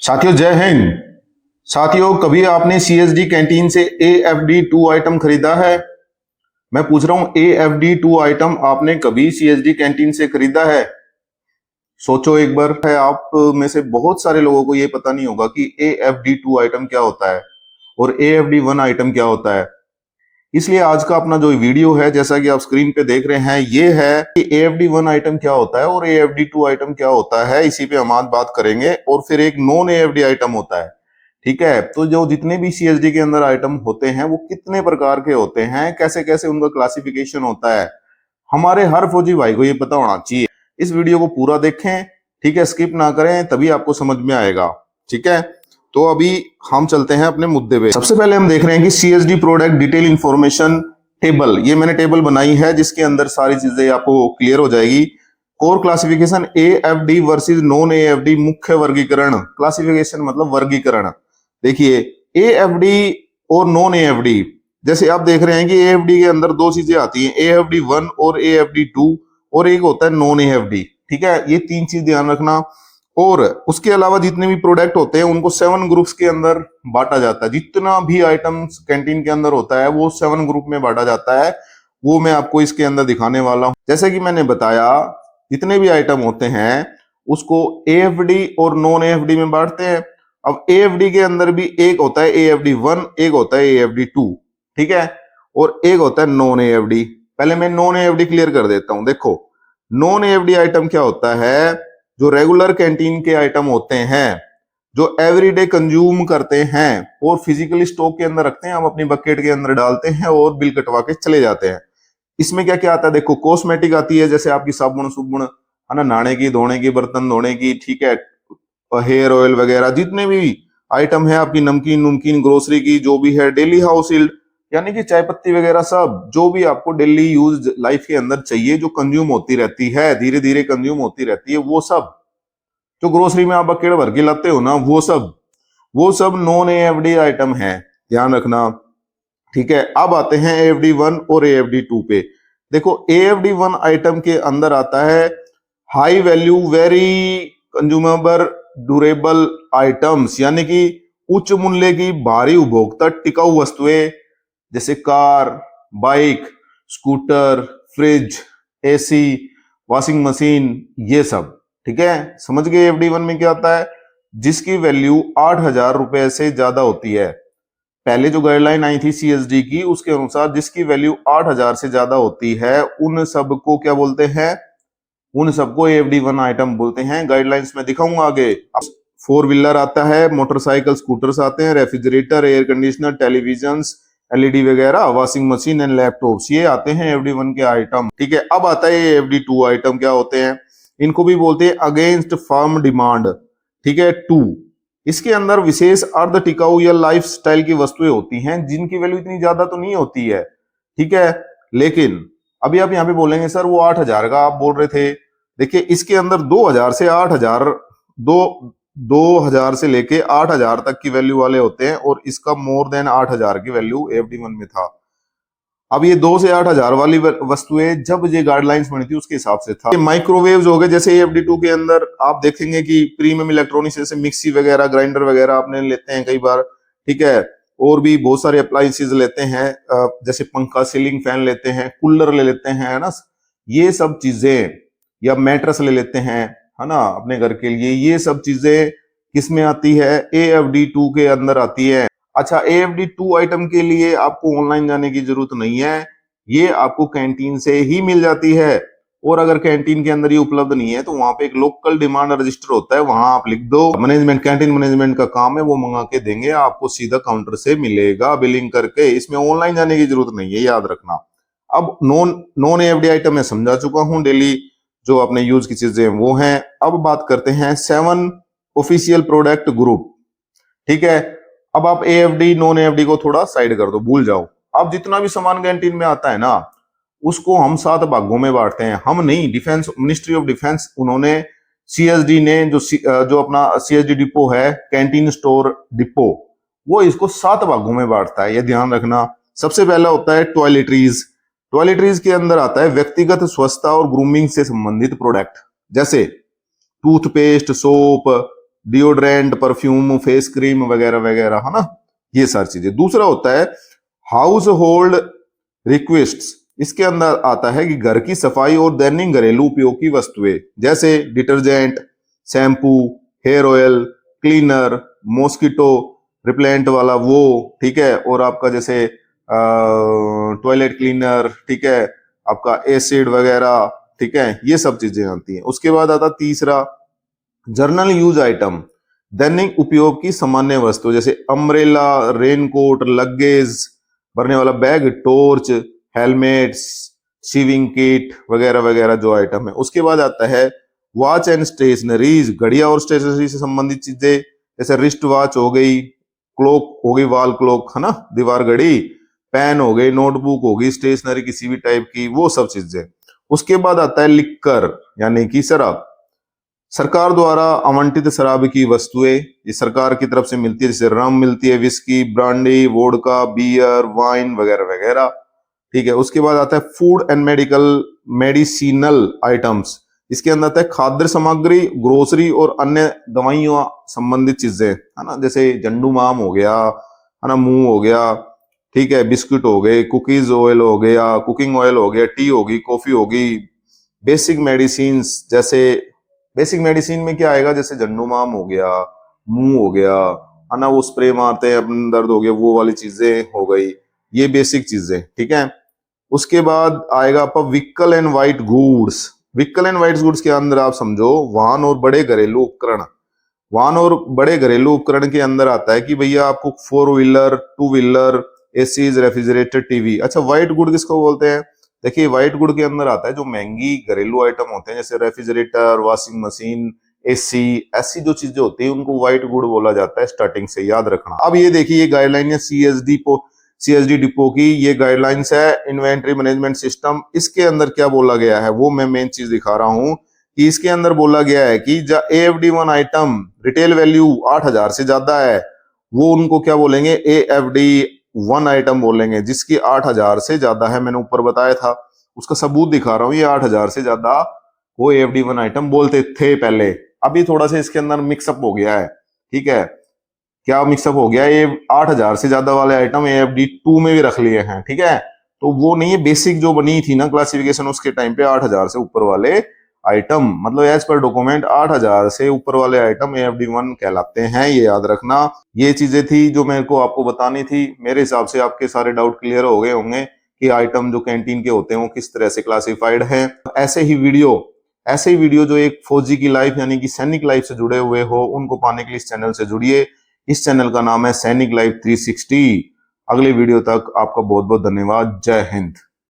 साथियों जय हिंद। साथियों कभी आपने सीएसडी कैंटीन से AFD2 आइटम खरीदा है? मैं पूछ रहा हूं AFD2 आइटम आपने कभी सीएसडी कैंटीन से खरीदा है? सोचो एक बार। है आप में से बहुत सारे लोगों को ये पता नहीं होगा कि AFD2 आइटम क्या होता है और AFD1 आइटम क्या होता है। इसलिए आज का अपना जो वीडियो है, जैसा कि आप स्क्रीन पे देख रहे हैं, ये है कि AFD1 आइटम क्या होता है और AFD2 आइटम क्या होता है। इसी पे हम आज बात करेंगे। और फिर एक नॉन AFD आइटम होता है, ठीक है। तो जो जितने भी सीएसडी के अंदर आइटम होते हैं वो कितने प्रकार के होते हैं, कैसे कैसे उनका क्लासिफिकेशन होता है, हमारे हर फौजी भाई को ये पता होना चाहिए। इस वीडियो को पूरा देखें, ठीक है, स्किप ना करें, तभी आपको समझ में आएगा, ठीक है। तो अभी हम चलते हैं अपने मुद्दे पे। सबसे पहले हम देख रहे हैं कि CSD product detail information table. ये मैंने टेबल बनाई है जिसके अंदर सारी चीजें आपको क्लियर हो जाएगी। Core classification AFD versus non AFD मुख्य वर्गीकरण। क्लासिफिकेशन मतलब वर्गीकरण। देखिए AFD और नॉन AFD, जैसे आप देख रहे हैं कि AFD के अंदर दो चीजें आती हैं, AFD1 और AFD2, और एक होता है नॉन AFD, ठीक है। ये तीन चीज ध्यान रखना। और उसके अलावा जितने भी प्रोडक्ट होते हैं उनको 7 ग्रुप्स के अंदर बांटा जाता है। जितना भी आइटम्स कैंटीन के अंदर होता है वो 7 ग्रुप में बांटा जाता है। वो मैं आपको इसके अंदर दिखाने वाला हूं। जैसे कि मैंने बताया, जितने भी आइटम होते हैं उसको AFD और नॉन AFD में बांटते हैं। अब AFD के अंदर भी एक होता है AFD1, एक होता है AFD2, ठीक है, और एक होता है नॉन AFD। पहले मैं नॉन AFD क्लियर कर देता हूं। देखो नॉन AFD आइटम क्या होता है? जो रेगुलर कैंटीन के आइटम होते हैं, जो एवरीडे कंज्यूम करते हैं और फिजिकली स्टॉक के अंदर रखते हैं, हम अपनी बकेट के अंदर डालते हैं और बिल कटवा के चले जाते हैं। इसमें क्या क्या आता है? देखो कॉस्मेटिक आती है, जैसे आपकी साबुन सुबुन है ना, नहाने की, धोने की, बर्तन धोने की, ठीक है, हेयर ऑयल वगैरह, जितने भी आइटम है आपकी, नमकीन नुमकीन, ग्रोसरी की जो भी है, डेली हाउस होल्ड यानी कि चाय पत्ती वगैरह, सब जो भी आपको डेली यूज लाइफ के अंदर चाहिए, जो कंज्यूम होती रहती है, धीरे धीरे कंज्यूम होती रहती है, वो सब जो ग्रोसरी में आप बकेट भर के लाते हो ना, वो सब नॉन AFD आइटम है, ध्यान रखना, ठीक है। अब आते हैं AFD1 और AFD2 पे। देखो AFD1 आइटम के अंदर आता है high value very consumable durable items, यानी कि उच्च मूल्य की भारी उपभोक्ता टिकाऊ वस्तुएं, जैसे car, bike, scooter, fridge, AC, washing machine, ये सब, ठीक है। समझ गए AFD1 में क्या आता है? जिसकी वैल्यू 8,000 रुपए से ज्यादा होती है। पहले जो गाइडलाइन आई थी CSD की, उसके अनुसार जिसकी वैल्यू 8,000 से ज्यादा होती है उन सबको क्या बोलते हैं? उन सबको AFD1 आइटम बोलते हैं। गाइडलाइंस में दिखाऊंगा आगे। 4 व्हीलर आता है, मोटरसाइकिल, स्कूटर्स आते हैं, refrigerator, air conditioner, television, LED वगैरह, वॉशिंग मशीन एंड लैपटॉप्स, ये आते हैं AFD1 के आइटम, ठीक है। अब आता है AFD2 आइटम। क्या होते हैं? इनको भी बोलते हैं अगेंस्ट फर्म डिमांड, ठीक है, 2। इसके अंदर विशेष अर्ध टिकाऊ या लाइफ स्टाइल की वस्तुएं होती हैं जिनकी वैल्यू इतनी ज्यादा तो नहीं होती है, ठीक है। लेकिन अभी आप यहाँ पे बोलेंगे सर वो 8,000 का आप बोल रहे थे। देखिए इसके अंदर 2,000 से 8,000, 2,000 से लेके 8,000 तक की वैल्यू वाले होते हैं, और इसका मोर देन 8,000 की वैल्यू AFD1 में था। अब ये 2 से 8,000 वाली वस्तुएं जब ये गाइडलाइंस बनी थी उसके हिसाब से था। ये माइक्रोवेव्स हो गए, जैसे AFD2 के अंदर आप देखेंगे कि प्रीमियम इलेक्ट्रॉनिक्स जैसे मिक्सी वगैरह, ग्राइंडर वगैरह आपने लेते हैं कई बार, ठीक है। और भी बहुत सारे अप्लायंसेस लेते हैं, जैसे पंखा, सीलिंग फैन लेते हैं, कूलर ले लेते हैं, है ना, ये सब चीजें, या मैट्रेस ले लेते हैं, है ना, अपने घर के लिए। ये सब चीजें किसमें आती है? AFD2 के अंदर आती है। अच्छा, AFD2 आइटम के लिए आपको ऑनलाइन जाने की जरूरत नहीं है, ये आपको कैंटीन से ही मिल जाती है। और अगर कैंटीन के अंदर ये उपलब्ध नहीं है तो वहां पे एक लोकल डिमांड रजिस्टर होता है, वहां आप लिख दो, मैनेजमेंट, कैंटीन मैनेजमेंट का काम है, वो मंगा के देंगे, आपको सीधा काउंटर से मिलेगा बिलिंग करके। इसमें ऑनलाइन जाने की जरूरत नहीं है, याद रखना। अब नॉन AFD आइटम मैं समझा चुका हूं, डेली जो अपने यूज की चीजें वो हैं। अब बात करते हैं 7 ऑफिशियल प्रोडक्ट ग्रुप, ठीक है। अब आप AFD नॉन AFD को थोड़ा साइड कर दो, भूल जाओ। अब जितना भी सामान कैंटीन में आता है ना, उसको हम 7 भागों में बांटते हैं। हम नहीं, डिफेंस मिनिस्ट्री ऑफ डिफेंस, उन्होंने CSD ने जो अपना CSD डिपो है, कैंटीन स्टोर डिपो, वो इसको 7 भागों में बांटता है, ये ध्यान रखना। सबसे पहला होता है टॉयलेटरीज। टॉयलेटरीज के अंदर आता है व्यक्तिगत स्वच्छता और ग्रूमिंग से संबंधित प्रोडक्ट, जैसे toothpaste, soap, deodorant, perfume, face cream वगैरह वगैरह, है ना, ये सारी चीजें। दूसरा होता है हाउस होल्ड रिक्वेस्ट्स। इसके अंदर आता है कि घर की सफाई और दैनिक घरेलू उपयोग की वस्तुएं, जैसे detergent, shampoo, hair oil, cleaner, mosquito repellent वाला वो, ठीक है, और आपका जैसे टॉयलेट क्लीनर, ठीक है, आपका एसिड वगैरह, ठीक है, ये सब चीजें आती हैं। उसके बाद आता तीसरा जर्नल यूज आइटम, दैनिक उपयोग की सामान्य वस्तु, जैसे अम्ब्रेला, रेनकोट, लगेज भरने वाला bag, torch, helmets, shaving kit वगैरह वगैरह जो आइटम है। उसके बाद आता है वॉच एंड स्टेशनरीज, घड़िया और स्टेशनरी से संबंधित चीजें, जैसे रिस्ट वॉच हो गई, क्लॉक हो गई, वॉल क्लॉक, है ना, दीवार घड़ी, पेन हो गई, नोटबुक होगी, स्टेशनरी किसी भी टाइप की, वो सब चीजें। उसके बाद आता है लिक्कर यानी कि शराब, सरकार द्वारा आवंटित शराब की वस्तुएं, ये सरकार की तरफ से मिलती है, जैसे रम मिलती है, whisky, brandy, vodka, beer, wine वगैरह वगैरह, ठीक है। उसके बाद आता है फूड एंड मेडिसिनल आइटम्स, इसके अंदर आता है खाद्य सामग्री, ग्रोसरी और अन्य दवाइयों संबंधित चीजें, है ना, जैसे झंडू माम हो गया, है ना, मूंग हो गया, ठीक है, बिस्कुट हो गए, कुकीज ऑयल हो गया, कुकिंग ऑयल हो गया, टी होगी, कॉफी होगी। बेसिक मेडिसिन, जैसे बेसिक मेडिसिन में क्या आएगा, जैसे झंडू माम हो गया, मूंग हो गया, है ना, वो स्प्रे मारते हैं अपने दर्द हो गया, वो वाली चीजें हो गई, ये बेसिक चीजें, ठीक है। उसके बाद आएगा आपका vehicle and white goods. Vehicle and white goods के अंदर आप समझो वाहन और बड़े घरेलू उपकरण। वाहन और बड़े घरेलू उपकरण के अंदर आता है कि भैया आपको 4 wheeler, 2 wheeler, ACs, refrigerator, TV. अच्छा, व्हाइट गुड किसको बोलते हैं? देखिए, व्हाइट गुड के अंदर आता है जो महंगी घरेलू आइटम होते हैं, जैसे रेफ्रिजरेटर, वॉशिंग मशीन, एसी, ऐसी जो चीजें होती है उनको व्हाइट गुड बोला जाता है। स्टार्टिंग से याद रखना। अब ये देखिए, ये गाइडलाइन है सीएसडी डिपो की, ये गाइडलाइंस है इन्वेंट्री मैनेजमेंट सिस्टम। इसके अंदर क्या बोला गया है वो मैं मेन चीज दिखा रहा हूं कि इसके अंदर बोला गया है कि जब AFD1 आइटम रिटेल वैल्यू 8,000 से ज्यादा है, वो उनको क्या बोलेंगे, AFD1 आइटम बोलेंगे। जिसकी 8,000 से ज्यादा है, मैंने ऊपर बताया था, उसका सबूत दिखा रहा हूं, ये 8,000 से ज्यादा वो AFD1 आइटम बोलते थे पहले। अभी थोड़ा सा इसके अंदर मिक्सअप हो गया है, ठीक है। क्या मिक्सअप हो गया, ये 8,000 से ज्यादा वाले आइटम AFD2 में भी रख लिए हैं, ठीक है। तो वो नहीं है, बेसिक जो बनी थी ना क्लासिफिकेशन, उसके टाइम पे 8,000 से ऊपर वाले आइटम, मतलब एज पर डॉक्यूमेंट 8,000 से ऊपर वाले आइटम AFD1 कहलाते हैं, ये याद रखना। ये चीजें थी जो मेरे को आपको बतानी थी। मेरे हिसाब से आपके सारे डाउट क्लियर हो गए होंगे कि आइटम जो कैंटीन के होते हैं वो किस तरह से क्लासिफाइड हैं। ऐसे ही वीडियो जो एक फौजी की लाइफ यानी कि सैनिक लाइफ से जुड़े हुए हो, उनको पाने के लिए इस चैनल से जुड़िए। इस चैनल का नाम है सैनिक लाइफ 360। अगले वीडियो तक आपका बहुत बहुत धन्यवाद। जय हिंद।